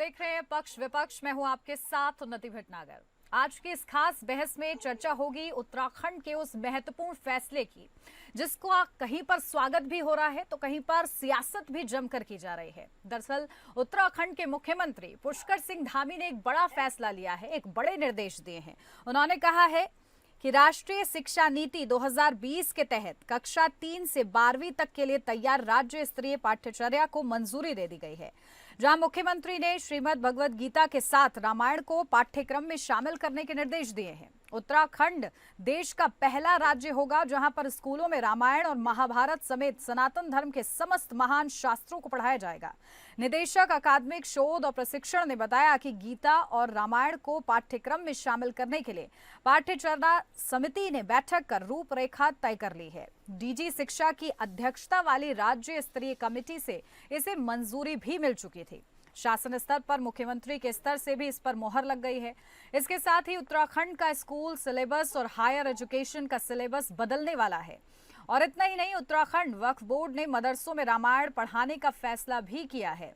देख रहे हैं पक्ष विपक्ष। मैं हूं आपके साथ उन्नति भटनागर। आज की इस खास बहस में चर्चा होगी उत्तराखंड के उस महत्वपूर्ण फैसले की, जिसको कहीं पर स्वागत भी हो रहा है तो कहीं पर सियासत भी जमकर की जा रही है। दरअसल उत्तराखंड के मुख्यमंत्री पुष्कर सिंह धामी ने एक बड़ा फैसला लिया है, एक बड़े निर्देश दिए हैं। उन्होंने कहा है कि राष्ट्रीय शिक्षा नीति 2020 के तहत कक्षा 3 से 12वीं तक के लिए तैयार राज्य स्तरीय पाठ्यचर्या को मंजूरी दे दी गई है, जहां मुख्यमंत्री ने श्रीमद् भगवद गीता के साथ रामायण को पाठ्यक्रम में शामिल करने के निर्देश दिए हैं। उत्तराखंड देश का पहला राज्य होगा जहां पर स्कूलों में रामायण और महाभारत समेत सनातन धर्म के समस्त महान शास्त्रों को पढ़ाया जाएगा। निदेशक अकादमिक शोध और प्रशिक्षण ने बताया कि गीता और रामायण को पाठ्यक्रम में शामिल करने के लिए पाठ्यचर्या समिति ने बैठक कर रूपरेखा तय कर ली है। डीजी शिक्षा की अध्यक्षता वाली राज्य स्तरीय कमेटी से इसे मंजूरी भी मिल चुकी थी। शासन स्तर पर मुख्यमंत्री के स्तर से भी इस पर मोहर लग गई है। इसके साथ ही उत्तराखंड का स्कूल सिलेबस और हायर एजुकेशन का सिलेबस बदलने वाला है। और इतना ही नहीं, उत्तराखंड वक्फ बोर्ड ने मदरसों में रामायण पढ़ाने का फैसला भी किया है।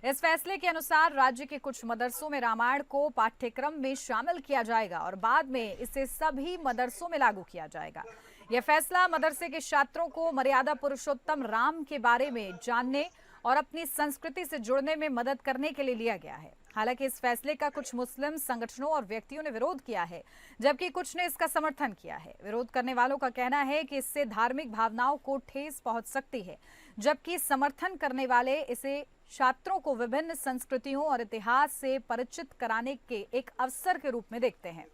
इस फैसले के अनुसार राज्य के कुछ मदरसों में रामायण को पाठ्यक्रम में शामिल किया जाएगा और बाद में इसे सभी मदरसों में लागू किया जाएगा। यह फैसला मदरसे के छात्रों को मर्यादा पुरुषोत्तम राम के बारे में जानने और अपनी संस्कृति से जुड़ने में मदद करने के लिए लिया गया है। हालांकि इस फैसले का कुछ मुस्लिम संगठनों और व्यक्तियों ने विरोध किया है, जबकि कुछ ने इसका समर्थन किया है। विरोध करने वालों का कहना है कि इससे धार्मिक भावनाओं को ठेस पहुंच सकती है, जबकि समर्थन करने वाले इसे छात्रों को विभिन्न संस्कृतियों और इतिहास से परिचित कराने के एक अवसर के रूप में देखते हैं।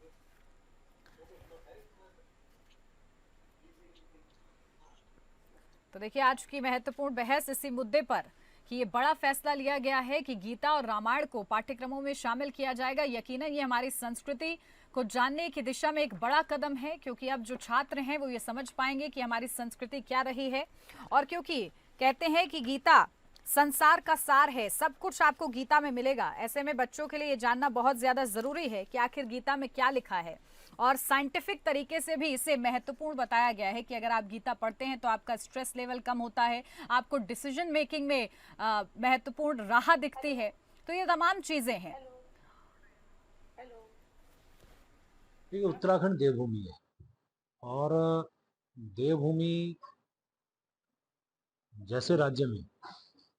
तो देखिए, आज की महत्वपूर्ण बहस इसी मुद्दे पर कि ये बड़ा फैसला लिया गया है कि गीता और रामायण को पाठ्यक्रमों में शामिल किया जाएगा। यकीनन ये हमारी संस्कृति को जानने की दिशा में एक बड़ा कदम है, क्योंकि अब जो छात्र हैं वो ये समझ पाएंगे कि हमारी संस्कृति क्या रही है। और क्योंकि कहते हैं कि गीता संसार का सार है, सब कुछ आपको गीता में मिलेगा। ऐसे में बच्चों के लिए ये जानना बहुत ज्यादा जरूरी है कि आखिर गीता में क्या लिखा है। और साइंटिफिक तरीके से भी इसे महत्वपूर्ण बताया गया है कि अगर आप गीता पढ़ते हैं तो आपका स्ट्रेस लेवल कम होता है, आपको डिसीजन मेकिंग में महत्वपूर्ण राह दिखती है। तो ये तमाम चीजें हैं। देखिए, उत्तराखंड देवभूमि है और देवभूमि जैसे राज्य में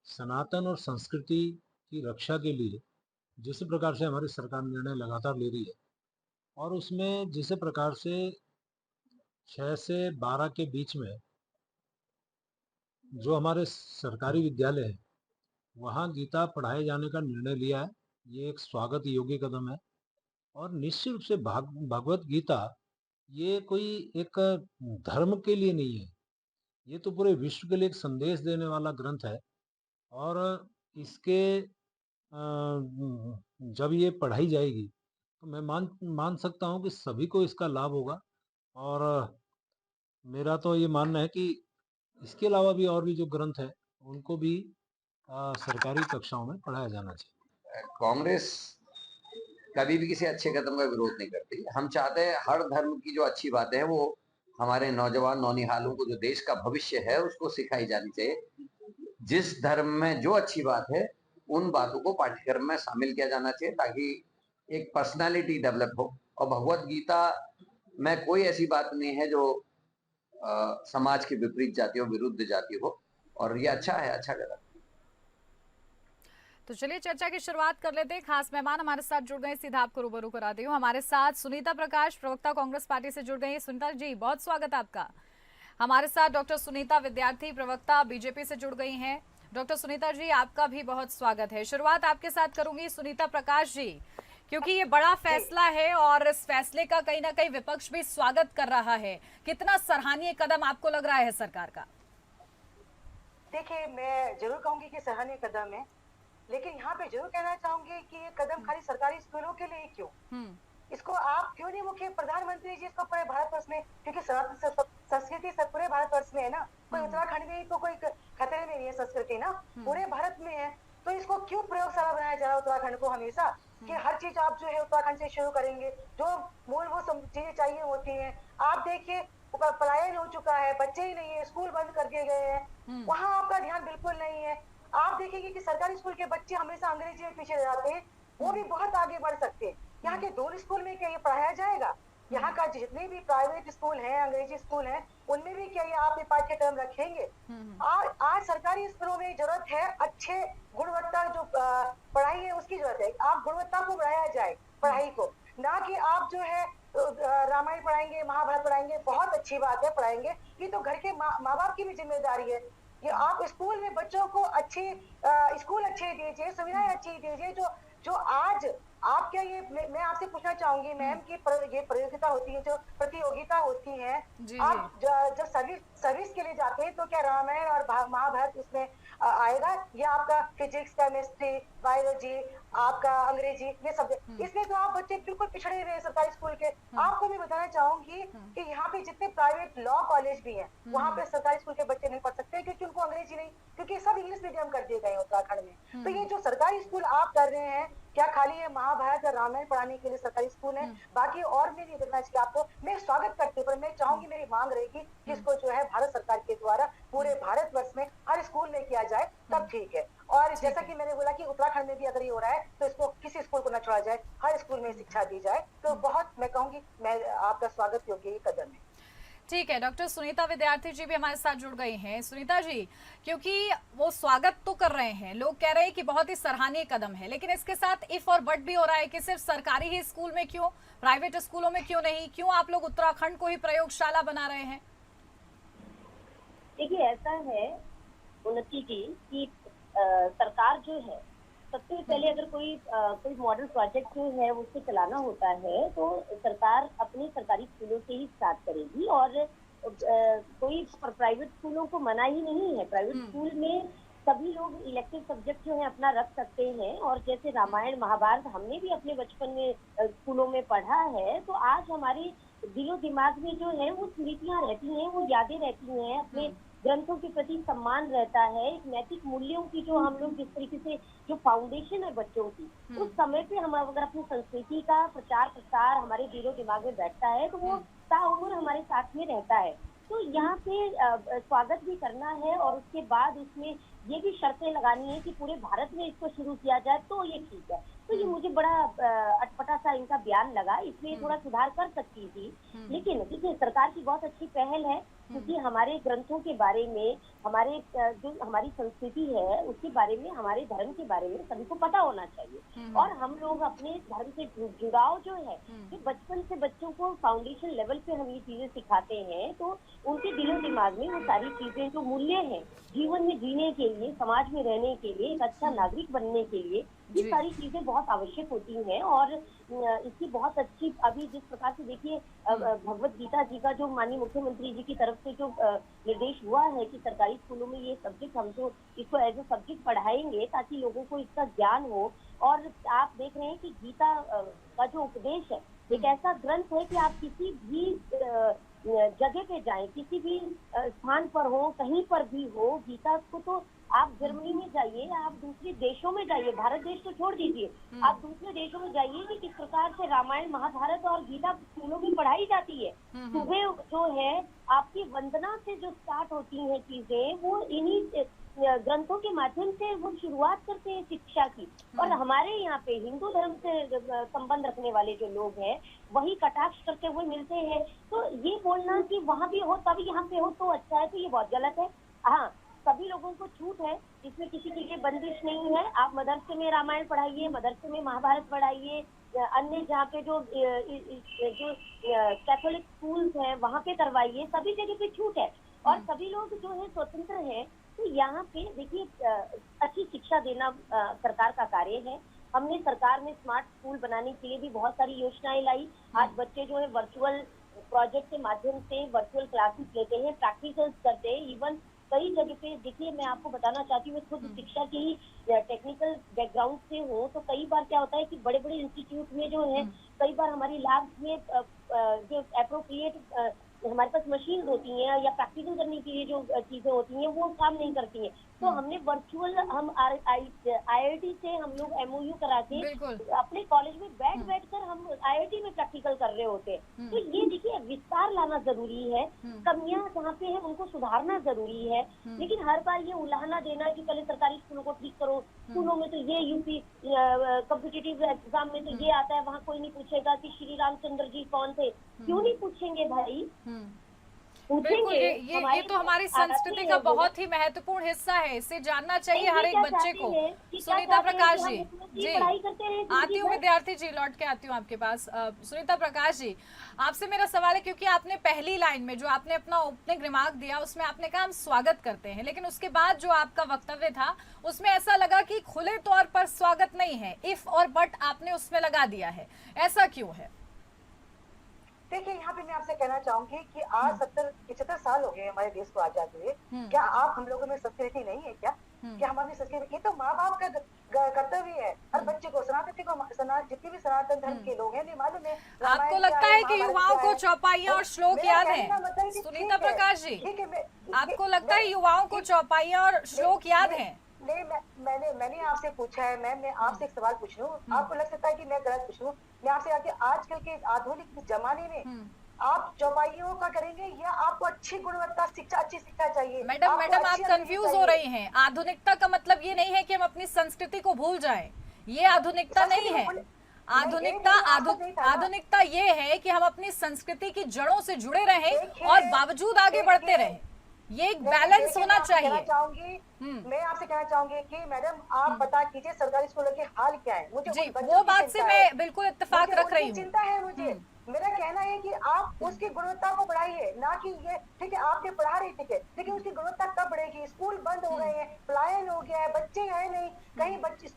सनातन और संस्कृति की रक्षा के लिए जिस प्रकार से हमारी सरकार निर्णय लगातार ले रही है और उसमें जिस प्रकार से 6 से 12 के बीच में जो हमारे सरकारी विद्यालय हैं वहाँ गीता पढ़ाए जाने का निर्णय लिया है, ये एक स्वागत योग्य कदम है। और निश्चित रूप से भगवत गीता ये कोई एक धर्म के लिए नहीं है, ये तो पूरे विश्व के लिए एक संदेश देने वाला ग्रंथ है। और इसके जब ये पढ़ाई जाएगी तो मैं मान सकता हूँ कि सभी को इसका लाभ होगा। और मेरा तो ये मानना है कि इसके अलावा भी और भी जो ग्रंथ है उनको भी सरकारी कक्षाओं में पढ़ाया जाना चाहिए। कांग्रेस कभी भी किसी अच्छे कदम का विरोध नहीं करती। हम चाहते हैं हर धर्म की जो अच्छी बातें हैं वो हमारे नौजवान नौनिहालों को, जो देश का भविष्य है, उसको सिखाई जानी चाहिए। जिस धर्म में जो अच्छी बात है उन बातों को पाठ्यक्रम में शामिल किया जाना चाहिए, ताकि एक पर्सनालिटी डेवलप हो। और भगवत गीता में कोई ऐसी बात नहीं है जो समाज के विपरीत जाती हो, विरुद्ध जाती हो। और ये अच्छा है, अच्छा कदम। तो चलिए चर्चा की शुरुआत कर लेते हैं। खास मेहमान हमारे साथ जुड़ गए, सीधा आपको रूबरू कराती हूँ। हमारे साथ सुनीता प्रकाश, प्रवक्ता कांग्रेस पार्टी से जुड़ गई हैं। सुनीता जी, बहुत स्वागत है आपका। हमारे साथ डॉक्टर सुनीता विद्यार्थी, प्रवक्ता बीजेपी से जुड़ गई हैं। डॉक्टर सुनीता जी, आपका भी बहुत स्वागत है। शुरुआत आपके साथ करूंगी सुनीता प्रकाश जी, क्योंकि ये बड़ा फैसला है और इस फैसले का कहीं ना कहीं विपक्ष भी स्वागत कर रहा है। कितना सराहनीय कदम आपको लग रहा है सरकार का? देखिए, मैं जरूर कहूंगी कि सराहनीय कदम है, लेकिन यहाँ पे जरूर कहना चाहूंगी कि ये कदम खाली सरकारी स्कूलों के लिए क्यों, इसको आप क्यों नहीं मुख्य प्रधानमंत्री जी इसको पूरे भारतवर्ष में, क्योंकि सनातन संस्कृति सब पूरे भारतवर्ष में है ना, कोई उत्तराखंड में ही तो कोई खतरे में नहीं है संस्कृति ना, पूरे भारत में है। तो इसको क्यों प्रयोगशाला बनाया जा रहा है उत्तराखंड को हमेशा, कि हर चीज आप जो है उत्तराखंड से शुरू करेंगे, जो मूलभूत चीजें चाहिए होती है। आप देखिए, पलायन हो चुका है, बच्चे ही नहीं है, स्कूल बंद करके गए हैं, वहाँ आपका ध्यान बिल्कुल नहीं है। आप देखेंगे कि सरकारी स्कूल के बच्चे हमेशा अंग्रेजी में पीछे रह जाते हैं, वो भी बहुत आगे बढ़ सकते हैं। यहाँ के दूर स्कूल में क्या ये पढ़ाया जाएगा? यहाँ का जितने भी प्राइवेट स्कूल हैं, अंग्रेजी स्कूल हैं, उनमें भी क्या ये आप ये पाठ्यक्रम रखेंगे? आज सरकारी स्कूलों में जरूरत है अच्छे गुणवत्ता जो पढ़ाई है उसकी जरूरत है। आप गुणवत्ता को बढ़ाया जाए पढ़ाई को, ना कि आप जो है रामायण पढ़ाएंगे, महाभारत पढ़ाएंगे। बहुत अच्छी बात है पढ़ाएंगे, ये तो घर के माँ बाप की भी जिम्मेदारी है। ये आप स्कूल में बच्चों को अच्छी स्कूल अच्छे दीजिए, सुविधाएं अच्छी दीजिए। जो जो आज आप क्या ये मैं आपसे पूछना चाहूंगी मैम कि ये प्रतियोगिता होती है, जो प्रतियोगिता होती है, आप जब सर्विस के लिए जाते हैं तो क्या रामायण और महाभारत इसमें आएगा? ये आपका फिजिक्स, केमिस्ट्री, बायोलॉजी, आपका अंग्रेजी, ये सब्जेक्ट, इसमें तो आप बच्चे बिल्कुल पिछड़े हुए हैं सरकारी स्कूल के। आपको मैं बताना चाहूंगी कि यहाँ पे जितने प्राइवेट लॉ कॉलेज भी हैं, वहाँ पे सरकारी स्कूल के बच्चे नहीं पढ़ सकते क्योंकि उनको अंग्रेजी नहीं, क्योंकि सब इंग्लिश मीडियम कर दिए गए हैं उत्तराखंड में। तो ये जो सरकारी स्कूल आप कर रहे हैं, क्या खाली ये महाभारत और रामायण पढ़ाने के लिए सरकारी स्कूल है? बाकी और भी नहीं देखना चाहिए आपको। मैं स्वागत करती हूँ, पर मैं चाहूंगी, मेरी मांग रहेगी कि इसको जो है भारत सरकार के द्वारा पूरे भारतवर्ष में हर स्कूल में किया जाए, तब ठीक है। और जैसा कि मैंने बोला कि उत्तराखंड में भी अगर ये हो रहा है तो इसको किसी स्कूल को न छोड़ा जाए, हर स्कूल में शिक्षा दी जाए, तो बहुत मैं कहूंगी मैं आपका स्वागत योग्य ये कदम है। ठीक है, डॉक्टर सुनीता विद्यार्थी जी भी हमारे साथ जुड़ गई हैं। सुनीता जी, क्योंकि वो स्वागत तो कर रहे हैं, लोग कह रहे हैं कि बहुत ही सराहनीय कदम है, लेकिन इसके साथ इफ और बट भी हो रहा है कि सिर्फ सरकारी ही स्कूल में क्यों, प्राइवेट स्कूलों में क्यों नहीं? क्यों आप लोग उत्तराखंड को ही प्रयोगशाला बना रहे हैं? देखिए, ऐसा है उन्नति जी कि सरकार जो है, सबसे पहले अगर कोई मॉडल प्रोजेक्ट जो है उसको चलाना होता है तो सरकार अपने सरकारी स्कूलों से ही स्टार्ट करेगी। और कोई प्राइवेट स्कूलों को मना ही नहीं है। प्राइवेट स्कूल में सभी लोग इलेक्टिव सब्जेक्ट जो है अपना रख सकते हैं। और जैसे रामायण महाभारत हमने भी अपने बचपन में स्कूलों में पढ़ा है, तो आज हमारे दिलो दिमाग में जो है वो स्मृतियां रहती हैं, वो यादें रहती हैं, अपने ग्रंथों के प्रति सम्मान रहता है, एक नैतिक मूल्यों की जो हम लोग जिस तरीके से जो फाउंडेशन है बच्चों की, उस समय पे हम अगर अपनी संस्कृति का प्रचार प्रसार हमारे दिलो दिमाग में बैठता है तो वो ताउम्र हमारे साथ में रहता है। तो यहाँ पे स्वागत भी करना है और उसके बाद उसमें ये भी शर्तें लगानी है कि पूरे भारत में इसको शुरू किया जाए तो ये ठीक है। तो ये मुझे बड़ा अटपटा सा इनका बयान लगा, इसमें थोड़ा सुधार कर सकती थी। लेकिन देखिए, सरकार की बहुत अच्छी पहल है, क्योंकि हमारे ग्रंथों के बारे में, हमारे जो हमारी संस्कृति है उसके बारे में, हमारे धर्म के बारे में सभी को पता होना चाहिए। और हम लोग अपने धर्म से जुड़ाव जो है, जो बचपन से बच्चों को फाउंडेशन लेवल पे हम ये चीजें सिखाते हैं, तो उनके दिलो दिमाग में वो सारी चीजें जो मूल्य हैं जीवन में जीने के लिए, समाज में रहने के लिए, एक अच्छा नागरिक बनने के लिए, ये सारी चीजें बहुत आवश्यक होती हैं। और इसकी बहुत अच्छी, अभी जिस प्रकार से देखिए भगवत गीता जी का जो माननीय मुख्यमंत्री जी की तरफ से जो निर्देश हुआ है कि सरकारी स्कूलों में ये सब्जेक्ट हम तो इसको एज ए सब्जेक्ट पढ़ाएंगे ताकि लोगों को इसका ज्ञान हो। और आप देख रहे हैं कि गीता का जो उपदेश है एक ऐसा ग्रंथ है कि आप किसी भी जगह पे जाएं, किसी भी स्थान पर हो, कहीं पर भी हो, गीता को तो आप जर्मनी में जाइए, आप दूसरे देशों में जाइए, भारत देश तो छोड़ दीजिए, आप दूसरे देशों में जाइए कि किस प्रकार से रामायण महाभारत और गीता स्कूलों में पढ़ाई जाती है। सुबह जो है आपकी वंदना से जो स्टार्ट होती हैं चीजें, वो इन्हीं ग्रंथों के माध्यम से वो शुरुआत करते हैं शिक्षा की। और हमारे यहाँ पे हिंदू धर्म से संबंध रखने वाले जो लोग हैं वही कटाक्ष करते हुए मिलते हैं। तो ये बोलना कि वहाँ भी हो तभी यहाँ पे हो तो अच्छा है, तो ये बहुत गलत है। हाँ, सभी लोगों को छूट है, इसमें किसी के लिए बंदिश नहीं है। आप मदरसे में रामायण पढ़ाइए, मदरसे में महाभारत पढ़ाइए, अन्य जहाँ पे जो कैथोलिक स्कूल्स हैं वहाँ पे करवाइए, सभी जगह पे छूट है और सभी लोग जो है स्वतंत्र हैं। तो यहाँ पे देखिए अच्छी शिक्षा देना सरकार का कार्य है। हमने सरकार में स्मार्ट स्कूल बनाने के लिए भी बहुत सारी योजनाएं लाई। आज बच्चे जो है वर्चुअल प्रोजेक्ट के माध्यम से वर्चुअल क्लासेस लेते हैं, प्रैक्टिकल्स करते हैं। इवन कई जगह पे देखिए, मैं आपको बताना चाहती हूँ, खुद शिक्षा की ही टेक्निकल बैकग्राउंड से हूँ, तो कई बार क्या होता है कि बड़े बड़े इंस्टीट्यूट में जो है कई बार हमारी लैब्स में जो एप्रोप्रिएट हमारे पास मशीन होती हैं या प्रैक्टिकल करने के लिए जो चीजें होती हैं वो काम नहीं करती हैं। तो हमने वर्चुअल हम IIT से हम लोग MOU करा के अपने कॉलेज में बैठ कर हम IIT में प्रैक्टिकल कर रहे होते हैं। तो ये देखिए विस्तार लाना जरूरी है, कमियां जहाँ पे है उनको सुधारना जरूरी है, लेकिन हर बार ये उलाहना देना कि पहले सरकारी स्कूलों को ठीक करो, स्कूलों में तो ये यूपी कॉम्पिटिटिव एग्जाम में तो ये आता है, वहाँ कोई नहीं पूछेगा कि श्री रामचंद्र जी कौन थे। क्यों नहीं पूछेंगे भाई? बिल्कुल, ये तो हमारी संस्कृति का बहुत ही महत्वपूर्ण हिस्सा है, इसे जानना चाहिए हर एक बच्चे को। सुनीता प्रकाश जी आती हूँ, विद्यार्थी जी लौट के आती हूँ आपके पास। सुनीता प्रकाश जी, आपसे मेरा सवाल है, क्योंकि आपने पहली लाइन में जो आपने अपना ओपनिंग रिमार्क दिया उसमें आपने कहा हम स्वागत करते हैं, लेकिन उसके बाद जो आपका वक्तव्य था उसमें ऐसा लगा कि खुले तौर पर स्वागत नहीं है, इफ और बट आपने उसमें लगा दिया है, ऐसा क्यों है? देखिए, यहाँ पे मैं आपसे कहना चाहूंगी कि आज 70-75 साल हो गए हमारे देश को आजाद हुए। क्या आप हम लोगों में संस्कृति नहीं है क्या? क्या हमारी संस्कृति, ये तो माँ बाप का कर्तव्य है हर बच्चे को, जितने भी सनातन धर्म के लोग हैं, नहीं मालूम है। आपको लगता है कि युवाओं को चौपाइयाँ और श्लोक याद है? सुनीता प्रकाश जी, आपको लगता है युवाओं को चौपाइयाँ और श्लोक याद है? नहीं, मैंने आपसे पूछा है, मैं आपसे एक सवाल पूछ लूं, आपको लग सकता है कि मैं गलत पूछ लूं, मैं आपसे आके आजकल के आधुनिक जमाने में आप चौपाइयों का करेंगे या आपको अच्छी गुणवत्ता अच्छी शिक्षा चाहिए? मैडम आप कंफ्यूज हो रही हैं। आधुनिकता का मतलब ये नहीं है कि हम अपनी संस्कृति को भूल जाएं, ये आधुनिकता नहीं है। आधुनिकता ये है कि हम अपनी संस्कृति की जड़ों से जुड़े रहें और बावजूद आगे बढ़ते रहें, ये एक बैलेंस होना चाहिए। मैं आपसे कहना चाहूंगी कि मैडम आप बता कीजिए सरकारी स्कूलों के हाल क्या है। मुझे जी, वो बात से मैं बिल्कुल इत्तेफाक रख रही हूँ। चिंता है मुझे, मेरा कहना है कि आप उसकी गुणवत्ता को बढ़ाइए, ना कि ये ठीक है आपने पढ़ा रही, ठीक है, लेकिन उसकी गुणवत्ता कब बढ़ेगी? स्कूल बंद हो गए हैं, पलायन हो गया है, बच्चे है नहीं, कहीं बच्चे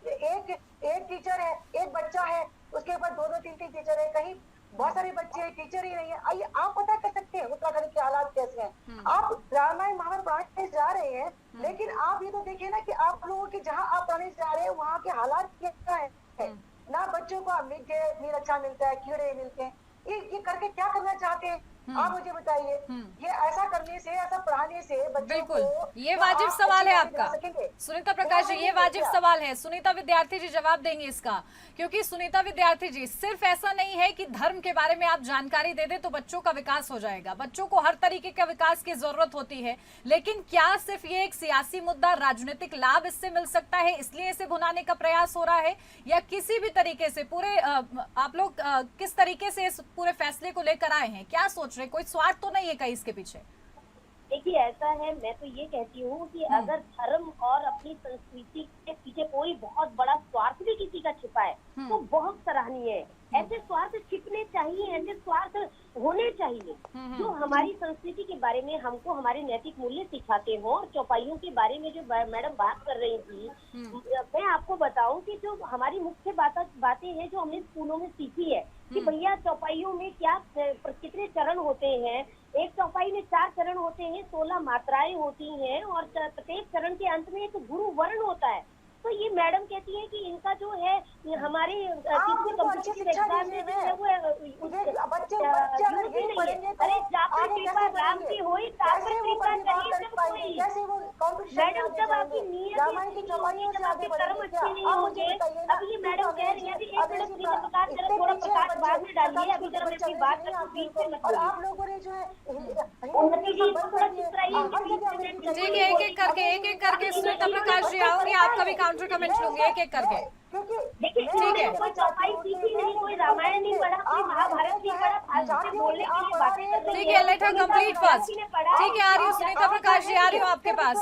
एक टीचर है, एक बच्चा है, उसके ऊपर 2-2-3-3 टीचर है, कहीं बहुत सारे बच्चे हैं, टीचर ही नहीं है। आइए आप पता कर सकते हैं उत्तराखंड के हालात कैसे हैं। आप रामायण महाभारत पढ़ाने जा रहे हैं, लेकिन आप ये तो देखिए ना कि आप लोगों के जहाँ आप पढ़ने जा रहे हैं वहाँ के हालात क्या है। ना बच्चों को मिड डे मील अच्छा मिलता है, कीड़े मिलते हैं, ये करके क्या करना चाहते हैं आप मुझे बताइए। ये ऐसा करने से, ऐसा पढ़ाने से बच्चों को, ये वाजिब सवाल है आपका सुनीता प्रकाश जी, ये वाजिब सवाल है। सुनीता विद्यार्थी जी जवाब देंगे इसका, क्योंकि सुनीता विद्यार्थी जी, सिर्फ ऐसा नहीं है कि धर्म के बारे में आप जानकारी दे दे तो बच्चों का विकास हो जाएगा, बच्चों को हर तरीके का विकास की जरूरत होती है, लेकिन क्या सिर्फ ये एक सियासी मुद्दा, राजनीतिक लाभ इससे मिल सकता है इसलिए इसे भुनाने का प्रयास हो रहा है, या किसी भी तरीके से पूरे आप लोग किस तरीके से इस पूरे फैसले को लेकर आए हैं, क्या सोच रहे? कोई स्वार्थ तो नहीं है कहीं इसके पीछे? देखिए ऐसा है, मैं तो ये कहती हूँ कि अगर धर्म और अपनी संस्कृति के पीछे कोई बहुत बड़ा स्वार्थ भी किसी का छिपा है तो बहुत सराहनीय है। ऐसे स्वार्थ छिपने चाहिए, ऐसे स्वार्थ होने चाहिए जो हमारी संस्कृति के बारे में हमको हमारे नैतिक मूल्य सिखाते हो। और चौपाइयों के बारे में जो मैडम बात कर रही थी, मैं आपको बताऊं कि जो हमारी मुख्य बातें हैं जो हमने स्कूलों में सीखी है कि भैया चौपाइयों में क्या कितने चरण होते हैं। एक चौपाई में 4 चरण होते हैं, 16 मात्राएं होती हैं और प्रत्येक चरण के अंत में एक गुरु वर्ण होता है। तो ये मैडम कहती है कि इनका जो है हमारे कॉम्पिटिटिव एग्जाम में जो है वो अरे जाकर कृपा राम की होई, ताकर कृपा करिए सब कोई। मैडम जब आपकी नीयत जब आपके कर्म अच्छे नहीं होंगे, अब ये मैडम कह रही है कि 1 मिनट प्लीज प्रकाश करें, थोड़ा प्रकाश बाद में डालिए, अभी जरा मैं अपनी बात कर बीच में मत बोलिए। आप लोगों ने जो है उन्नति जी को थोड़ा चुप रहिए। ठीक है, एक एक करके सुनीता प्रकाश जी आओगे, आपका भी काउंटर कमेंट लूंगी एक एक करके। ठीक है, कोई चौपाई सीखी नहीं, कोई रामायण नहीं पढ़ा, कोई महाभारत नहीं पढ़ा, फालतू में बोलने के लिए बातें कर रही है। ठीक है, लेट हर कंप्लीट फर्स्ट। ठीक है, आ रही हूँ सुनीता प्रकाश जी, आ रही हूँ आपके पास,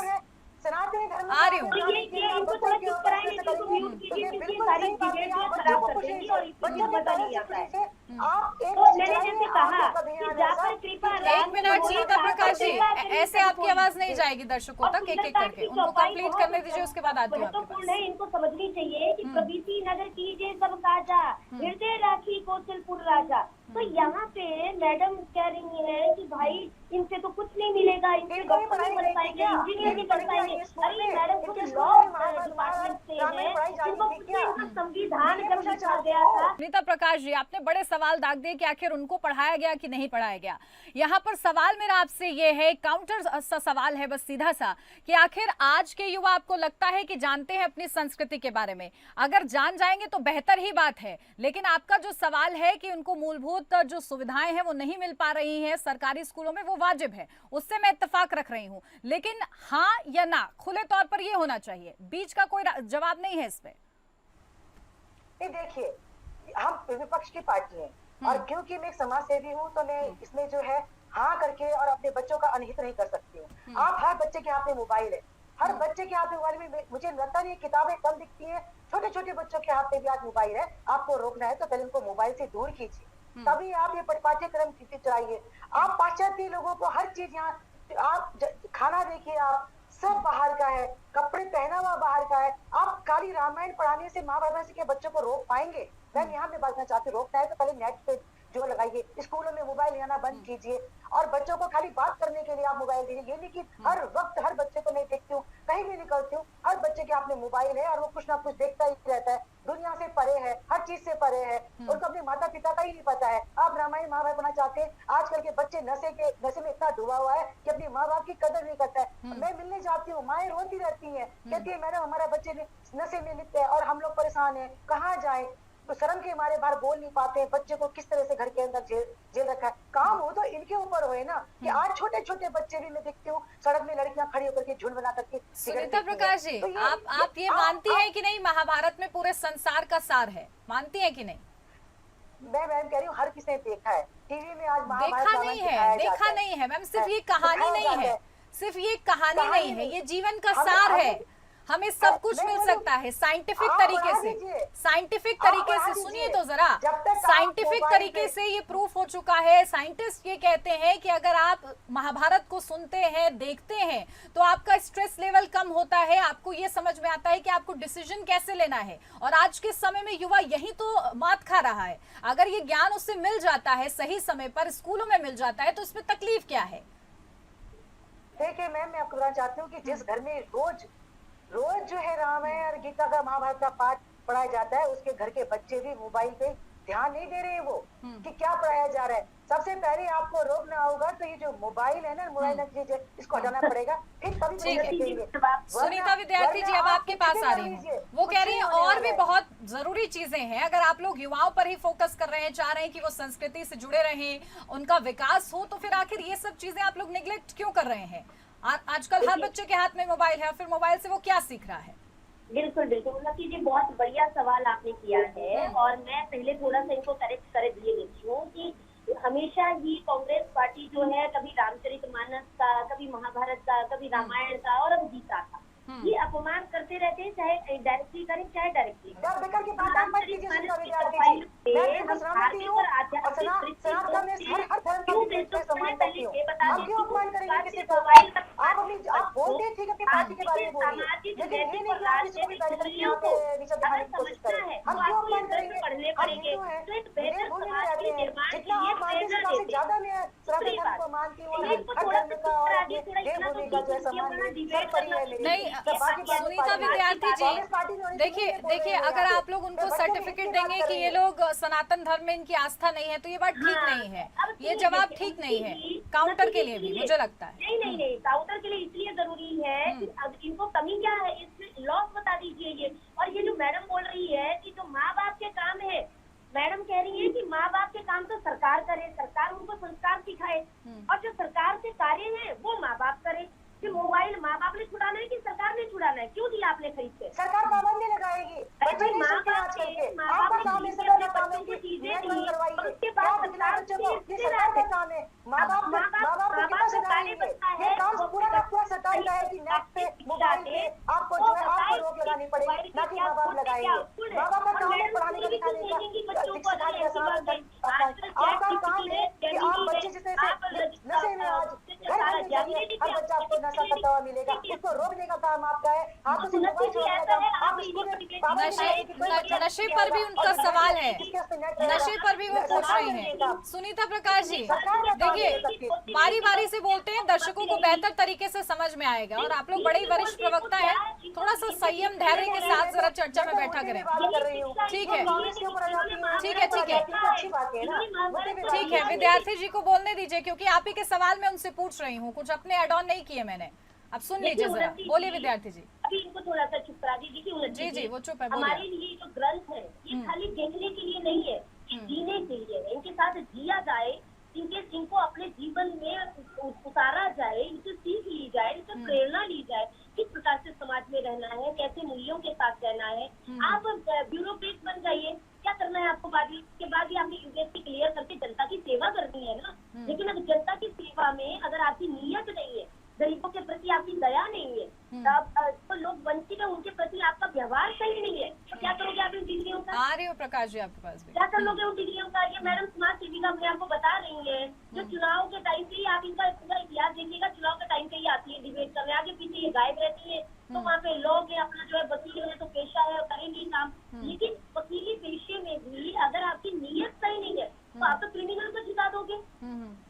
आ रही हूँ। इनको थोड़ा चुप कराइए, इनको म्यूट कीजिए, क्योंकि सारी डिबेट जो खराब कर देंगी और इसको पता नहीं आता है। तो मैंने जैसे कहा कि जाकर कृपा 1 मिनट सुनीता प्रकाश जी, ऐसे आपकी आवाज नहीं जाएगी दर्शकों तक, एक एक करके उनको कंप्लीट करने दीजिए, उसके बाद आती हूँ आपके पास। है, इनको समझनी चाहिए कि कबीसी नगर कीजिए सब काजा, हृदय राखी कौशलपुर राजा। तो यहाँ पे मैडम कह रही है कि भाई इनसे तो कुछ नहीं मिलेगा, इनसे इनको भी डॉक्टर नहीं पढ़ाई बन नहीं पाएंगे, क्या? इंजीनियर नहीं इनकी बन पाएंगे। ये स्कूल अरे में मैडम खुद इनके लॉ स्कूल में महाभारत डिपार्टमेंट से रामायण है, पढ़ाई जाती इनको थी कुछ क्या? नहीं, इनका संविधान ये जब पूछना लिखा चाहती गया हूँ। था। सुनीता प्रकाश जी, आपने बड़े सवाल दाग दिए कि आखिर उनको पढ़ाया गया कि नहीं पढ़ाया गया। यहाँ पर सवाल मेरा आपसे ये है, काउंटर सा सवाल है बस सीधा सा, कि आखिर आज के युवा आपको लगता है कि जानते हैं अपनी संस्कृति के बारे में? अगर जान जाएंगे तो बेहतर ही बात है, लेकिन आपका जो सवाल है कि उनको मूलभूत जो सुविधाएं हैं वो नहीं मिल पा रही हैं सरकारी स्कूलों में, वो वाजिब है, उससे मैं इत्तेफाक रख रही हूँ, लेकिन हाँ या ना खुले तौर पर ये होना चाहिए, बीच का कोई जवाब नहीं है इस पे। देखिए, हम विपक्ष की पार्टी हैं और क्योंकि मैं एक समाज सेवी हूँ तो मैं इसमें जो है हाँ करके और अपने बच्चों का अनहित नहीं कर सकती हूँ। आप हर बच्चे के हाथ में मोबाइल है, हर बच्चे के हाथ में मोबाइल में मुझे लगता नहीं किताबें कम दिखती है, छोटे छोटे बच्चों के हाथ में भी आज मोबाइल है। आपको रोकना है तो पहले उनको मोबाइल से दूर कीजिए, तभी आप ये पाठ्यक्रम चलाइए। आप पाश्चात्य लोगों को हर चीज यहाँ, आप खाना देखिए, आप सब बाहर का है, कपड़े पहना हुआ बाहर का है। आप खाली रामायण पढ़ाने से महाभारत के बच्चों को रोक पाएंगे? मैं यहाँ पे बात करना चाहती हूँ, रोकना है तो पहले नेट पे जो लगाइए, स्कूलों में मोबाइल लेना बंद कीजिए और बच्चों को खाली बात करने के लिए आप मोबाइल दीजिए। ये नहीं कि हर वक्त हर बच्चे को मैं देखती हूँ, कहीं भी निकलती हूँ, हर बच्चे के हाथ में मोबाइल है और वो कुछ ना कुछ देखता ही रहता है, दुनिया से परे है, हर चीज से परे है, उनको अपने माता पिता का ही नहीं पता है। आप रामायण महाभारत पढ़ना चाहते हैं? आजकल के बच्चे नशे में इतना डूबा हुआ है कि अपनी माँ बाप की कदर नहीं करता है। मैं मिलने जाती हूँ, माएं रोती रहती हैं, कहती है मैडम हमारा बच्चे नशे में लिप्त है और हम लोग परेशान है, कहाँ जाए? तो शर्म के मारे बाहर बोल नहीं पाते हैं, बच्चे को किस तरह से घर के अंदर जेल रखा है। काम हो तो इनके ऊपर होए ना, कि आज छोटे छोटे बच्चे भी मैं देखती हूँ सड़क में लड़कियां खड़ी होकर के झुंड बना करके। सुनीता प्रकाश जी, तो आप ये मानती हैं कि नहीं महाभारत में पूरे संसार का सार है, मानती हैं कि नहीं? मैं मैम कह रही हूँ हर किसी ने देखा है, टीवी में आज देखा नहीं है, देखा नहीं है मैम, सिर्फ ये कहानी नहीं है, सिर्फ ये कहानी नहीं है, ये जीवन का सार है। हमें सब कुछ मिल सकता है साइंटिफिक तरीके से, साइंटिफिक तरीके से। सुनिए तो जरा, साइंटिफिक तरीके से ये प्रूफ हो चुका है। साइंटिस्ट ये कहते हैं कि अगर आप महाभारत को सुनते हैं, देखते हैं, तो आपका स्ट्रेस लेवल कम होता है, आपको ये समझ में आता है कि आपको डिसीजन कैसे लेना है। और आज के समय में युवा यही तो मात खा रहा है। अगर ये ज्ञान उससे मिल जाता है, सही समय पर स्कूलों में मिल जाता है, तो इसमें तकलीफ क्या है? देखिए मैम, मैं आपको बताना चाहती हूँ कि जिस घर में रोज जो है रामायण और गीता का महाभारत का पाठ पढ़ाया जाता है, उसके घर के बच्चे भी मोबाइल पे ध्यान नहीं दे रहे हैं वो कि क्या पढ़ाया जा रहा है। सबसे पहले आपको रोकना होगा तो ये जो मोबाइल है ना, मोबाइल चीज है, इसको हटाना पड़ेगा, फिर कभी सुनीता विद्यार्थी जी, अब आपके पास आ रही हूँ। वो कह रही है और भी बहुत जरूरी चीजें हैं। अगर आप लोग युवाओं पर ही फोकस कर रहे हैं, चाह रहे हैं कि वो संस्कृति से जुड़े रहें, उनका विकास हो, तो फिर आखिर ये सब चीजें आप लोग निगलेक्ट क्यों कर रहे हैं? आजकल हर बच्चे के हाथ में मोबाइल है, फिर मोबाइल से वो क्या सीख रहा है? बिल्कुल बिल्कुल, उन्नति जी बहुत बढ़िया सवाल आपने किया है और मैं पहले थोड़ा सा इनको करेक्ट कर दिए देती हूँ कि हमेशा ही कांग्रेस पार्टी जो है कभी रामचरितमानस का, कभी महाभारत का, कभी रामायण का और अब गीता का ये अपमान करते रहते हैं, चाहे डायरेक्टली करें चाहे डायरेक्टली। पढ़ने पड़ेंगे तो एक बेहतर समाज के निर्माण के लिए प्रेरणा देते हैं। नहीं सुनीता विद्यार्थी जी, देखिए अगर आप लोग उनको सर्टिफिकेट देंगे कि ये लोग सनातन धर्म में इनकी आस्था नहीं है, तो ये बात ठीक नहीं है, ये जवाब ठीक नहीं है काउंटर के लिए भी, मुझे लगता है। नहीं, काउंटर के लिए इसलिए जरूरी है कि अब इनको कमी क्या है, इसमें लॉस बता दीजिए ये। और ये जो मैडम बोल रही है कि जो माँ बाप के काम है, मैडम कह रही है कि माँ बाप के काम तो सरकार करे, सरकार उनको संस्कार सिखाए, और जो सरकार से कार्य है वो माँ बाप करे। कि मोबाइल माँ बाप ने छुड़ाना है कि सरकार ने छुड़ाना है? क्यों दिया आपने खरीद के? सरकार पाबंदी लगाएगी। माँ बाप ने बच्चों को चीजें दी, उसके बाद सरकार सरकार का काम है, माँ बाप को कार्य बनता है, पूरा का पूरा सरकार का है कि नेट पे मोबाइल पे आपको जो है आपको रोक लगानी पड़ेगी, ना कि माँ बाप लगाएंगे। माँ बाप का काम है पढ़ाने का, लिखाने का, आपका काम है कि आप बच्चे जिस तरह से नशे में आज घर हर बच्चा आपको नशा करता हुआ मिलेगा, उसको रोकने का काम आपका है, हाथों से मोबाइल चलाने का काम, आप स्कूल में पाबंदी लगाएंगे कि कोई बच्चा नशे पर भी उनका सवाल है, किसके हाथ में नेट रहेगा? नशे पर भी वो पूछ सरकार रही ने हैं। देगा। सुनीता प्रकाश जी, सरकार ने काम देखिए दे सकती है। बारी बारी से बोलते हैं, दर्शकों को बेहतर तरीके से समझ में आएगा, और आप लोग बड़े ही वरिष्ठ प्रवक्ता हैं, थोड़ा सा संयम धैर्य के साथ जरा चर्चा में बैठा करें। ठीक है, ठीक है, ठीक है, अच्छी बात है ना। ठीक है, विद्यार्थी जी को बोलने दीजिए, क्योंकि आप ही के सवाल में उनसे पूछ रही हूँ, कुछ अपने एड ऑन नहीं किए मैंने। अब सुन लीजिए जरा, बोलिए विद्यार्थी जी। अभी इनको थोड़ा सा चुप करा दीजिए कि उन्नति जी जी, वो चुप है, हमारे बोलिए। लिए जो ग्रंथ है ये खाली देखने के लिए नहीं है, ये जीने के लिए है। इनके साथ जिया जाए, इनको अपने जीवन में उतारा जाए, इनसे सीख ली जाए, इनसे प्रेरणा ली जाए, किस प्रकार से समाज में रहना है, कैसे मूल्यों के साथ रहना है। आप ब्यूरोक्रेट बन जाइए, क्या करना है आपको बाद के बाद भी आपने यूपीएससी क्लियर करके जनता की सेवा करनी है ना। लेकिन अगर जनता की सेवा में अगर आपकी नीयत नहीं है, गरीबों के प्रति आपकी दया नहीं है, तो लोग वंचित है उनके प्रति आपका व्यवहार सही नहीं है, तो क्या करोगे आप इन डिग्रियों का? आ रही हो प्रकाश जी आपके पास भी। क्या कर लोगे उन डिग्रियों का? ये मैडम समाज सेविका अपने आपको बता रही है, जो चुनाव के टाइम पे ही आप इनका पूरा इतिहास देखिएगा, चुनाव के टाइम पे ही आती है डिबेट करने, आगे पीछे ये गायब रहती है। तो वहाँ पे लोग अपना जो है वकील है तो पेशा है और करेंगे काम, लेकिन वकीली पेशे में भी अगर आपकी नीयत सही नहीं है तो आप तो क्रिमिनल को जिता दोगे।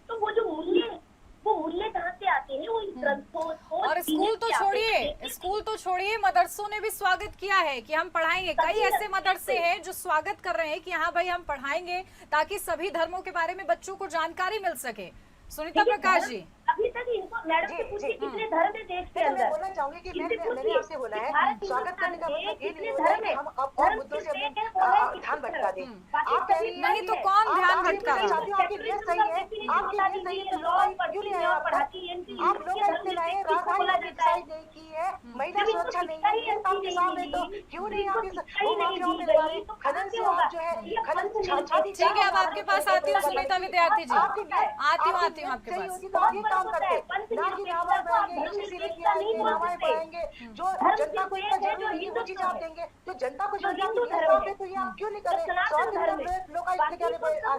तो वो जो मूल्य है, वो मूल्य कहाँ से आते हैं? वो इन ग्रंथों को और स्कूल तो छोड़िए, स्कूल तो छोड़िए, मदरसों ने भी स्वागत किया है कि हम पढ़ाएंगे। कई ऐसे मदरसे हैं जो स्वागत कर रहे हैं कि हाँ भाई हम पढ़ाएंगे, ताकि सभी धर्मों के बारे में बच्चों को जानकारी मिल सके। सुनीता प्रकाश जी, अभी तक इनको मैडम से पूछिए कितने धर्म है देश के अंदर? मैं बोलना चाहूंगी कि मैंने आपसे बोला है स्वागत करने का मतलब ये नहीं होता है कि हम अब और मुद्दों से अपने ध्यान भटका दें। आप कह रही हैं नहीं तो कौन ध्यान भटका रहा? आपकी नीयत सही है, आपकी नीयत सही है, तो लोग क्यों नहीं आए आप तक? आप लोग इतने लाए, राजधानी आपने डिसाइड नहीं की है, महिला सुरक्षा नहीं है, ये आपके सामने, तो क्यों नहीं आप इस माफियाओं में लगा रही? खनन से आप जो है खनन छाती। ठीक है, अब आपके पास आती हूँ सुनीता विद्यार्थी जी, आती हूँ आपके पास। होगी तो आप ये काम करते, ना कि रामायण पढ़ाएंगे, किसी ने किया है कि रामायण पढ़ाएंगे, जो जनता को इतना जरूरी नहीं है वो चीज आप देंगे, जो जनता को जरूरी है तो ये आप क्यों नहीं कर रहे?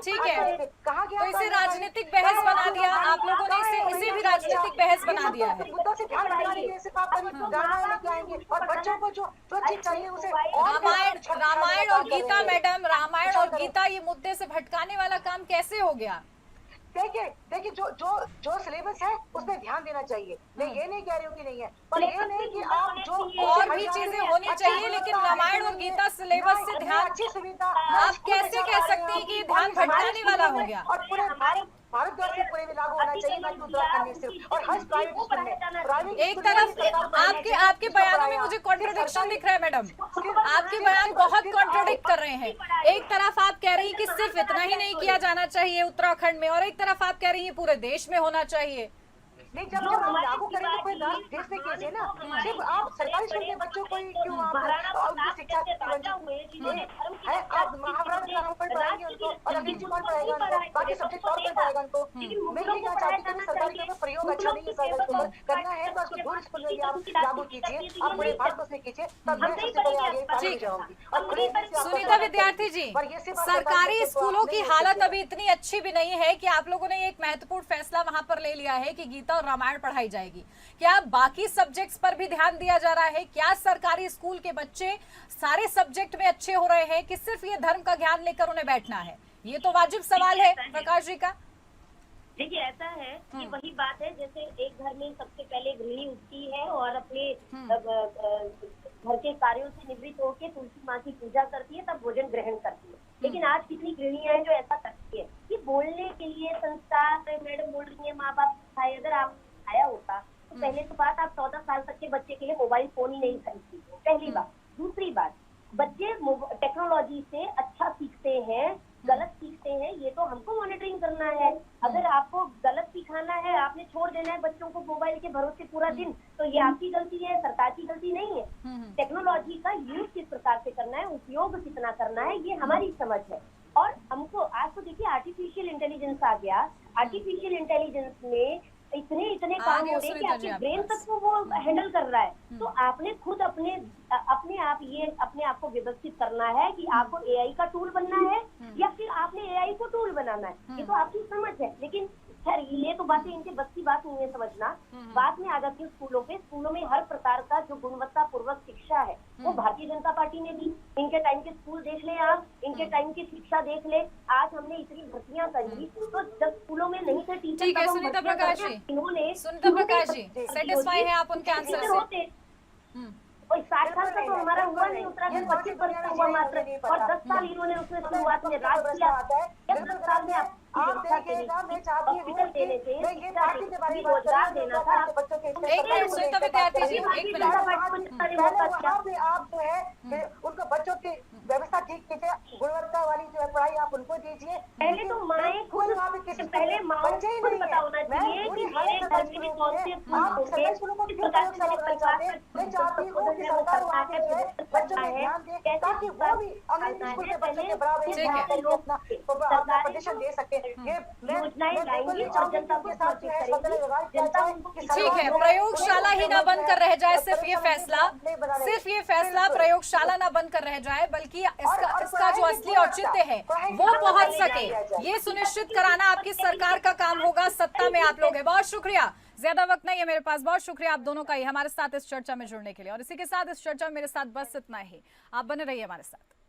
ठीक है, तो इसे राजनीतिक बहस बना दिया आप लोगों ने, इसे भी राजनीतिक बहस बना दिया है। मुद्दों से ध्यान भटकाने के ऐसे काम करें, रामायण लेके आएंगे और बच्चों को जो चीज चाहिए उसे रामायण और गीता, मैडम रामायण और गीता ये मुद्दे से भटकाने वाला काम कैसे हो गया? देखिए जो सिलेबस है उसमें ध्यान देना चाहिए। मैं ये नहीं कह रही हूँ कि नहीं है, पर ये नहीं कि आप जो और भी चीजें होनी चाहिए, लेकिन रामायण और गीता सिलेबस से ध्यान, अच्छी सुविधा आप कैसे कह सकती हैं कि ये ध्यान भटकाने वाला हो गया? और पूरे भारतवर्ष में पूरे में लागू होना चाहिए, ना कि उत्तराखंड में सिर्फ, और हर प्राइवेट स्कूल में। एक तरफ आपके बयानों में मुझे कॉन्ट्रडिक्शन दिख रहा है मैडम, आपके बयान बहुत कॉन्ट्रडिक्ट कर रहे हैं। एक तरफ आप कह रही हैं कि सिर्फ इतना ही नहीं किया जाना चाहिए उत्तराखंड में, और एक तरफ आप कह रही हैं पूरे देश में होना चाहिए। नहीं, जब आप लागू करेंगे कोई देश में कीजिए ना, सिर्फ आप सरकारी स्कूल के बच्चों को ही क्यों आप उनकी शिक्षा है? आप महाभारत रामायण पढ़ाएंगे उनको और अंग्रेजी कौन पढ़ाएगा उनको, बाकी सब्जेक्ट कौन पढ़ाएगा उनको? मैं ये कहना चाहती हूँ कि सरकारी स्कूल में प्रयोग अच्छा नहीं है, सरकारी स्कूल में करना है तो उसको दूर स्कूल में भी आप लागू कीजिए, आप पूरे भारत में कीजिए, तब मैं सबसे पहले आगे पानी जाऊंगी। और सुनीता विद्यार्थी जी, सरकारी स्कूलों की हालत अभी इतनी अच्छी भी नहीं है कि आप लोगों ने एक महत्वपूर्ण फैसला वहां पर ले लिया है कि गीता और रामायण पढ़ाई जाएगी। क्या बाकी सब्जेक्ट्स पर भी ध्यान दिया जा रहा है? क्या सरकारी स्कूल के बच्चे सारे सब्जेक्ट में अच्छे हो रहे हैं कि सिर्फ ये धर्म का ज्ञान लेकर उन्हें बैठना है? ये तो वाजिब सवाल है प्रकाश जी का। देखिए ऐसा है कि वही बात है, जैसे एक घर में सबसे पहले गृहिणी उठती है और अपने घर के कार्यों से निवृत्त होकर तुलसी माँ की पूजा करती है, तब भोजन ग्रहण करती है। लेकिन आज कितनी गृहिणियां हैं जो ऐसा करती है कि बोलने के लिए संस्कार, मैडम बोल रही है, माँ बाप सिखाए, अगर आप आया होता तो पहले तो बात आप 14 साल तक के बच्चे के लिए मोबाइल फोन ही नहीं खरीदती, पहली बात। दूसरी बात, बच्चे टेक्नोलॉजी से अच्छा सीखते हैं, गलत सीखते हैं, ये तो हमको मॉनिटरिंग करना है। अगर आपको गलत सिखाना है, आपने छोड़ देना है बच्चों को मोबाइल के भरोसे पूरा दिन, तो ये आपकी गलती है, सरकार की गलती नहीं है। टेक्नोलॉजी का यूज किस प्रकार से करना है, उपयोग कितना करना है, ये हमारी समझ है। और हमको आज तो देखिए आर्टिफिशियल इंटेलिजेंस आ गया, आर्टिफिशियल इंटेलिजेंस में इतने काम हो रहे हैं कि आपके ब्रेन तक को वो हैंडल कर रहा है। तो आपने खुद अपने आप को व्यवस्थित करना है कि आपको एआई का टूल बनना है या फिर आपने एआई पढ़ाई को टूल बनाना है, ये तो आपकी समझ है। लेकिन खैर ये तो बातें इनके बस की बात नहीं है समझना। बात में आ जाती है स्कूलों पे। स्कूलों में हर प्रकार का जो गुणवत्ता पूर्वक शिक्षा है वो भारतीय जनता पार्टी ने दी। इनके टाइम के स्कूल देख ले आप, इनके टाइम की शिक्षा देख ले। आज हमने इतनी भर्तियां करी, तो जब स्कूलों में नहीं थे टीचर, ठीक है सुनीता प्रकाश जी, सुनीता प्रकाश जी सेटिस्फाई है आप उनके आंसर से? कोई 60 साल का तो हमारा हुआ नहीं, उत्तराखंड 25 वर्ष का हुआ मात्र, और 10 साल इन्होंने उसमें शुरुआत में राज किया। 10 साल में आप देखिएगा, मैं चाहती हूँ कि मैं ये पार्टी के बारे में बात रोजगार देना था बच्चों के एक मिनट सुनीता विद्यार्थी जी, एक मिनट। वहाँ पे आप जो है उनको बच्चों की व्यवस्था ठीक कीजिए, गुणवत्ता वाली जो है पढ़ाई आप उनको दीजिए। पहले तो माएँ खुद, पहले माओ को पता होना चाहिए कि मेरे घर में कौन से स्कूल होंगे, किस प्रकार से मेरे परिवार में मैं चाहती हूँ कि सरकार वहाँ पे जो है बच्चों पे ध्यान दे, ताकि वो भी अंग्रेजी स्कूल के बच्चों के बराबर अपना प्रदर्शन दे सके। ये योजनाएं लाएंगी और जनता को ठीक है, प्रयोगशाला ही ना बंद कर रह जाए सिर्फ ये फैसला प्रयोगशाला ना बंद कर रह जाए, बल्कि इसका जो असली औचित्य है वो पहुंच सके, ये सुनिश्चित कराना आपकी सरकार का काम होगा। सत्ता में आप लोग हैं। बहुत शुक्रिया, ज्यादा वक्त नहीं है मेरे पास। बहुत शुक्रिया आप दोनों का ही हमारे साथ इस चर्चा में जुड़ने के लिए, और इसी के साथ इस चर्चा में मेरे साथ बस इतना ही। आप बने रहिए हमारे साथ।